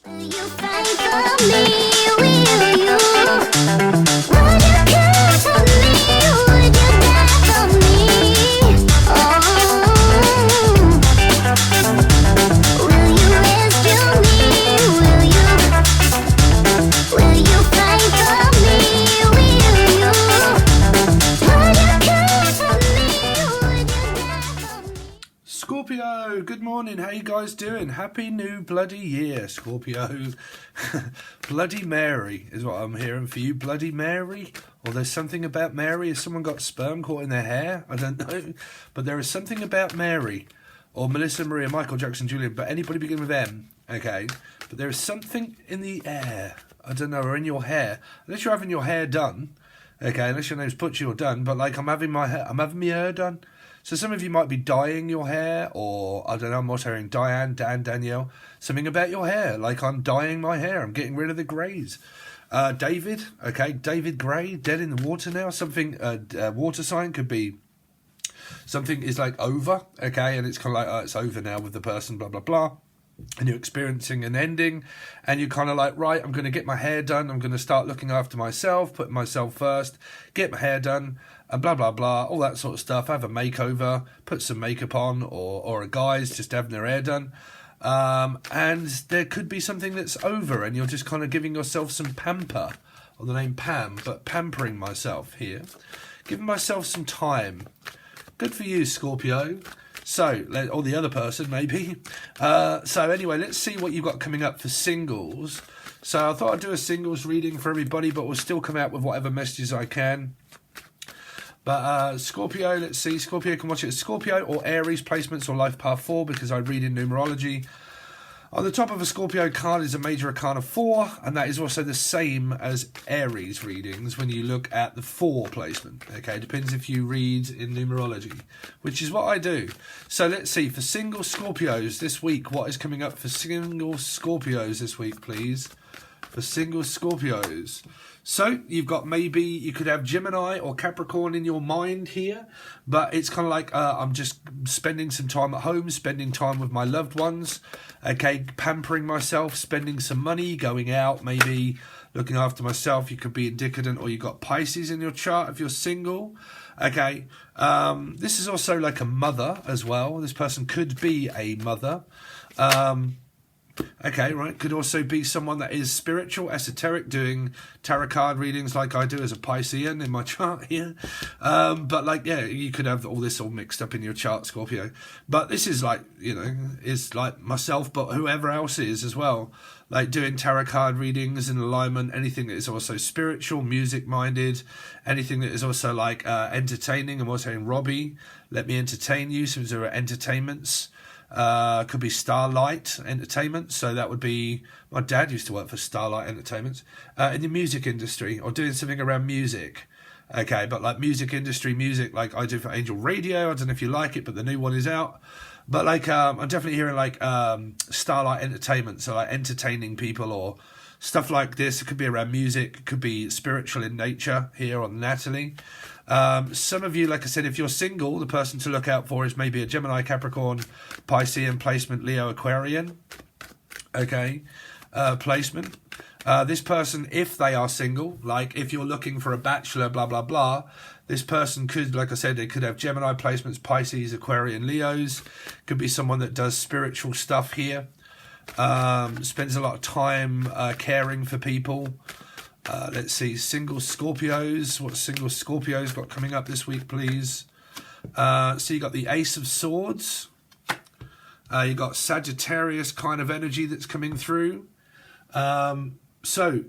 Will you fight for me? Will you? Would you care for me? Would you die for me? Oh, will you rescue me? Will you fight for me? Will you? Would you care for me? Would you die for me? Scorpio, good morning. How you guys doing? Happy new bloody year, Scorpio. Bloody Mary is what I'm hearing for you. Bloody Mary? Or there's something about Mary. Has someone got sperm caught in their hair? I don't know. But there is something about Mary. Or Melissa, Maria, Michael, Jackson, Julian. But anybody begin with M. Okay. But there is something in the air. I don't know. Or in your hair. Unless you're having your hair done. Okay. Unless your name's Butchie or done. But like I'm having my hair done. So some of you might be dyeing your hair, or, I don't know, I'm also hearing Diane, Dan, Danielle, something about your hair, like I'm dyeing my hair, I'm getting rid of the greys. David, okay, David Gray, dead in the water now, something, water sign could be, something is like over, okay, and it's kind of like, it's over now with the person, blah, blah, blah. And you're experiencing an ending, and you're kind of like, right, I'm going to get my hair done, I'm going to start looking after myself, put myself first, get my hair done, and blah, blah, blah, all that sort of stuff, have a makeover, put some makeup on, or a guy's just having their hair done, and there could be something that's over, and you're just kind of giving yourself some pamper, or the name Pam, but pampering myself here, giving myself some time. Good for you, Scorpio. So, or the other person, maybe. So anyway, let's see what you've got coming up for singles. So I thought I'd do a singles reading for everybody, but we'll still come out with whatever messages I can. But Scorpio, let's see. Scorpio can watch it as Scorpio or Aries placements or Life Path 4 because I read in numerology. On the top of a Scorpio card is a Major Arcana 4, and that is also the same as Aries readings when you look at the 4 placement. Okay, depends if you read in numerology, which is what I do. So let's see, for single Scorpios this week, what is coming up for single Scorpios this week, please? For single Scorpios. So you've got maybe you could have Gemini or Capricorn in your mind here, but it's kind of like I'm just spending some time at home, spending time with my loved ones, okay, pampering myself, spending some money, going out, maybe looking after myself. You could be indicative, or you've got Pisces in your chart if you're single. Okay, this is also like a mother as well. This person could be a mother. Okay, right, could also be someone that is spiritual, esoteric, doing tarot card readings like I do as a Piscean in my chart here. But like, yeah, you could have all this all mixed up in your chart, Scorpio. But this is like, you know, is like myself, but whoever else is as well. Like doing tarot card readings in alignment, anything that is also spiritual, music-minded, anything that is also like entertaining. I'm also saying, Robbie, let me entertain you. So there are entertainments. Could be Starlight Entertainment, so that would be, my dad used to work for Starlight Entertainment, in the music industry, or doing something around music, okay, but like music industry, music like I do for Angel Radio. I don't know if you like it, but the new one is out, but like, I'm definitely hearing like, Starlight Entertainment, so like entertaining people, or stuff like this. It could be around music, it could be spiritual in nature here on Natalie. Some of you, like I said, if you're single, the person to look out for is maybe a Gemini, Capricorn, Piscean placement, Leo, Aquarian. Okay, placement. This person, if they are single, like if you're looking for a bachelor, blah, blah, blah, this person could, like I said, they could have Gemini placements, Pisces, Aquarian, Leos. Could be someone that does spiritual stuff here. Spends a lot of time caring for people. Let's see, single Scorpios. What single Scorpios got coming up this week, please? So you got the Ace of Swords. You got Sagittarius kind of energy that's coming through. So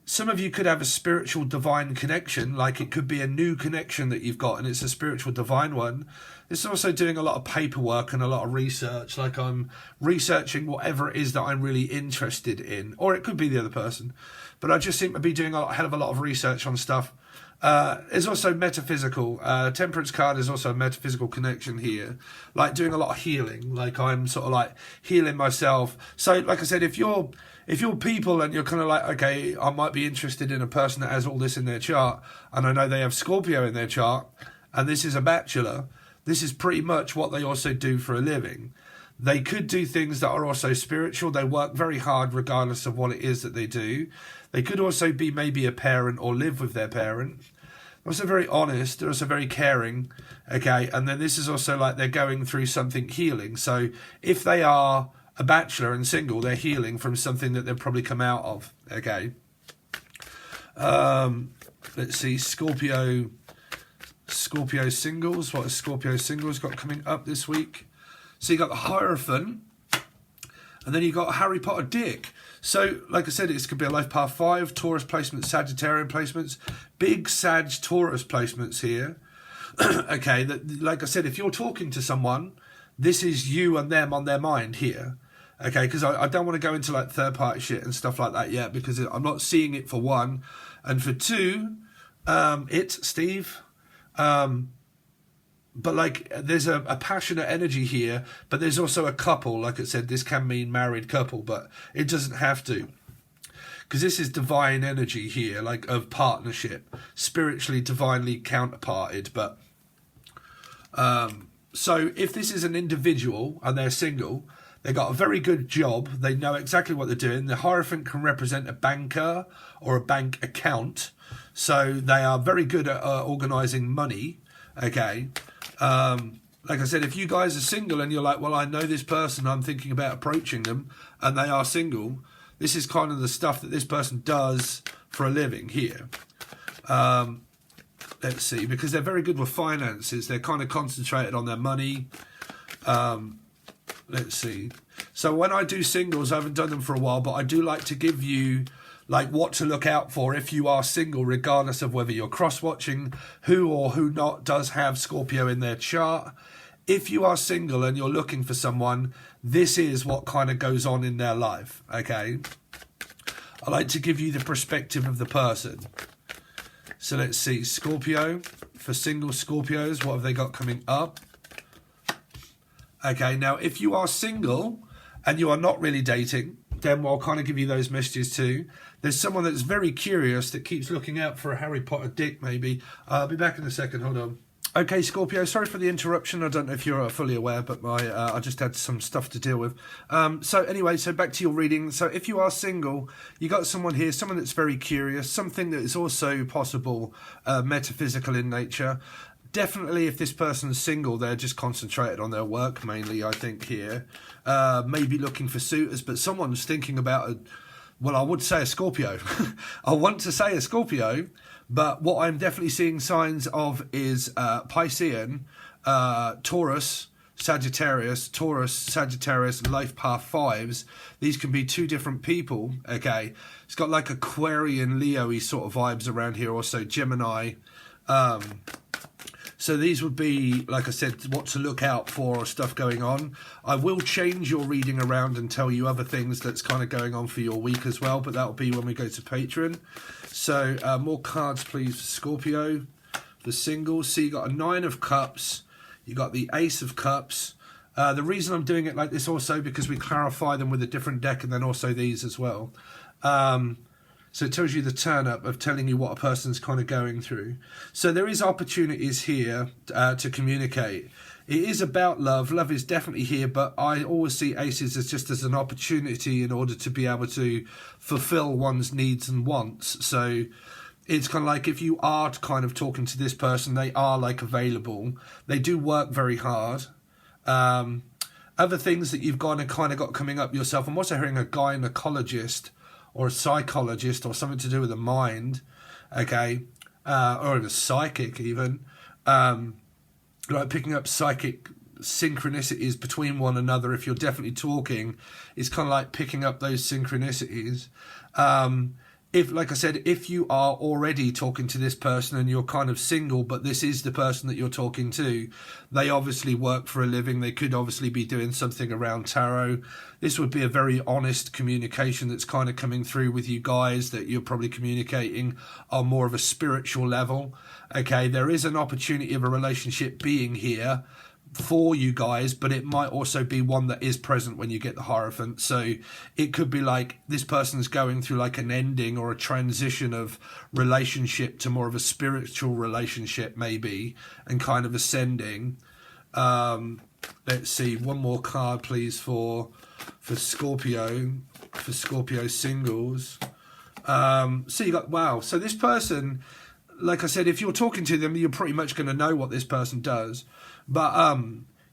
some of you could have a spiritual divine connection, like it could be a new connection that you've got and it's a spiritual divine one. It's also doing a lot of paperwork and a lot of research, like I'm researching whatever it is that I'm really interested in, or it could be the other person, but I just seem to be doing a hell of a lot of research on stuff. There's also metaphysical, Temperance card is also a metaphysical connection here, like doing a lot of healing, like I'm sort of like healing myself. So like I said, if you're people and you're kind of like, okay, I might be interested in a person that has all this in their chart, and I know they have Scorpio in their chart, and this is a bachelor, this is pretty much what they also do for a living. They could do things that are also spiritual. They work very hard regardless of what it is that they do. They could also be maybe a parent or live with their parent. They're also very honest. They're also very caring. Okay, and then this is also like they're going through something healing. So if they are a bachelor and single, they're healing from something that they've probably come out of. Okay. Let's see, Scorpio singles. What has Scorpio singles got coming up this week? So you got the Hierophant, and then you got Harry Potter Dick. So, like I said, it could be a life path 5, Taurus placements, Sagittarian placements, big Sag Taurus placements here. Okay, that, like I said, if you're talking to someone, this is you and them on their mind here. Okay, because I don't want to go into like third party shit and stuff like that yet, because I'm not seeing it for one, and for two, it's Steve. But like, there's a passionate energy here, but there's also a couple. Like I said, this can mean married couple, but it doesn't have to. Because this is divine energy here, like of partnership, spiritually, divinely counterparted. But so if this is an individual and they're single, they got a very good job. They know exactly what they're doing. The Hierophant can represent a banker or a bank account. So they are very good at organising money. Okay. Like I said, if you guys are single and you're like, well, I know this person, I'm thinking about approaching them, and they are single, this is kind of the stuff that this person does for a living here. Let's see, because they're very good with finances. They're kind of concentrated on their money. Let's see. So when I do singles, I haven't done them for a while, but I do like to give you like what to look out for if you are single, regardless of whether you're cross-watching, who or who not does have Scorpio in their chart. If you are single and you're looking for someone, this is what kind of goes on in their life, okay? I like to give you the perspective of the person. So let's see, Scorpio, for single Scorpios, what have they got coming up? Okay, now if you are single and you are not really dating, then I'll kind of give you those messages too. There's someone that's very curious that keeps looking out for a Harry Potter Dick, maybe. I'll be back in a second, hold on. Okay, Scorpio, sorry for the interruption. I don't know if you're fully aware, but I just had some stuff to deal with. So anyway, so back to your reading. So if you are single, you got someone here, someone that's very curious, something that is also possible metaphysical in nature. Definitely, if this person's single, they're just concentrated on their work mainly, I think, here. Maybe looking for suitors, but someone's thinking about, well, I would say a Scorpio. I want to say a Scorpio, but what I'm definitely seeing signs of is Piscean, Taurus, Sagittarius, life path 5s. These can be two different people, okay? It's got like Aquarian, Leo-y sort of vibes around here, also Gemini. So these would be, like I said, what to look out for or stuff going on. I will change your reading around and tell you other things that's kind of going on for your week as well, but that'll be when we go to Patreon. So more cards, please, for Scorpio, the singles. So you got a 9 of Cups, you got the Ace of Cups. The reason I'm doing it like this also because we clarify them with a different deck and then also these as well. So it tells you the turn up of telling you what a person's kind of going through. So there is opportunities here to communicate. It is about love. Love is definitely here, but I always see aces as just as an opportunity in order to be able to fulfill one's needs and wants. So it's kind of like if you are kind of talking to this person, they are like available. They do work very hard. Other things that you've kind of got coming up yourself. I'm also hearing a gynecologist or a psychologist or something to do with the mind, okay, or a psychic even, like picking up psychic synchronicities between one another. If you're definitely talking, it's kind of like picking up those synchronicities. If, like I said, if you are already talking to this person and you're kind of single, but this is the person that you're talking to, they obviously work for a living. They could obviously be doing something around tarot. This would be a very honest communication that's kind of coming through with you guys, that you're probably communicating on more of a spiritual level. Okay, there is an opportunity of a relationship being here for you guys, but it might also be one that is present when you get the Hierophant. So it could be like this person's going through like an ending or a transition of relationship to more of a spiritual relationship maybe, and kind of ascending. let's see, one more card, please, for Scorpio, singles. So you got, wow. So this person, like I said, if you're talking to them, you're pretty much going to know what this person does. But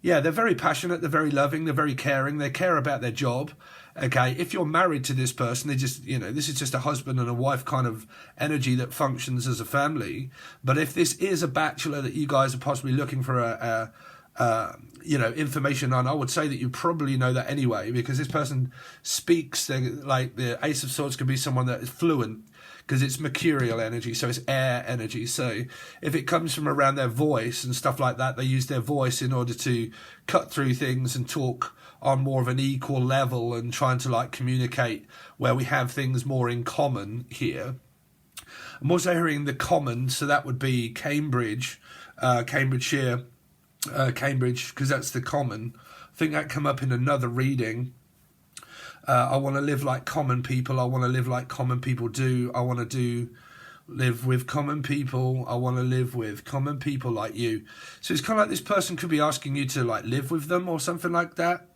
yeah, they're very passionate, they're very loving, they're very caring, they care about their job. Okay, if you're married to this person, they just, you know, this is just a husband and a wife kind of energy that functions as a family. But if this is a bachelor that you guys are possibly looking for you know, information on, I would say that you probably know that anyway, because this person speaks, like the Ace of Swords could be someone that is fluent, because it's mercurial energy, so it's air energy. So if it comes from around their voice and stuff like that, they use their voice in order to cut through things and talk on more of an equal level and trying to like communicate where we have things more in common here. I'm also hearing the common, so that would be Cambridge, Cambridgeshire, Cambridge, because that's the common. I think that come up in another reading. I want to live like common people. I want to live like common people do. I want to live with common people. I want to live with common people like you. So it's kind of like this person could be asking you to like live with them or something like that.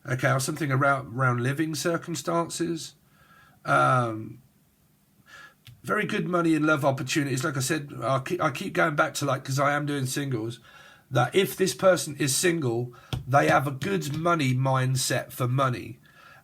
Okay, or something around living circumstances. Very good money and love opportunities. Like I said, I keep going back to like, because I am doing singles, that if this person is single, they have a good money mindset for money.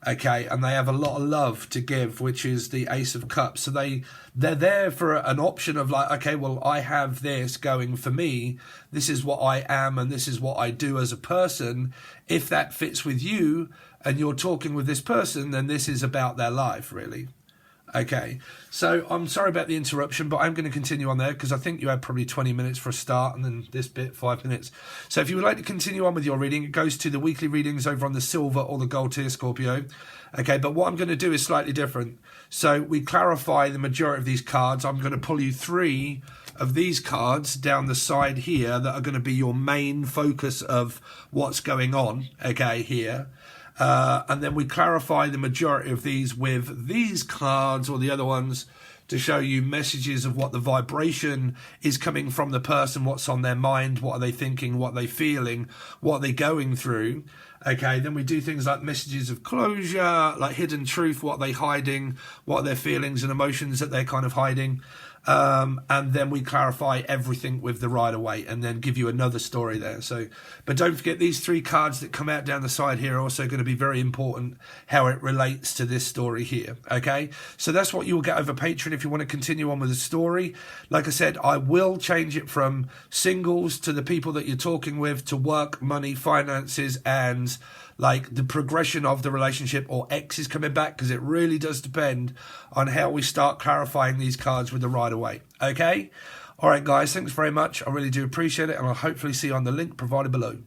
Okay, and they have a lot of love to give, which is the Ace of Cups. So they're there for an option of like, okay, well, I have this going for me. This is what I am, and this is what I do as a person. If that fits with you, and you're talking with this person, then this is about their life, really. Okay, so I'm sorry about the interruption, but I'm going to continue on there because I think you had probably 20 minutes for a start and then this bit, 5 minutes. So if you would like to continue on with your reading, it goes to the weekly readings over on the silver or the gold tier, Scorpio. Okay, but what I'm going to do is slightly different. So we clarify the majority of these cards. I'm going to pull you 3 of these cards down the side here that are going to be your main focus of what's going on, okay, here. And then we clarify the majority of these with these cards or the other ones to show you messages of what the vibration is coming from the person, what's on their mind, what are they thinking, what are they feeling, what are they going through. Okay, then we do things like messages of closure, like hidden truth, what are they hiding, what are their feelings and emotions that they're kind of hiding. And then we clarify everything with the Rider-Waite and then give you another story there. So, but don't forget these 3 cards that come out down the side here are also going to be very important, how it relates to this story here. Okay, so that's what you will get over Patreon if you want to continue on with the story. Like I said, I will change it from singles to the people that you're talking with to work, money, finances, and like the progression of the relationship or exes coming back, because it really does depend on how we start clarifying these cards with the Rider-Waite. Okay? All right, guys, thanks very much. I really do appreciate it, and I'll hopefully see you on the link provided below.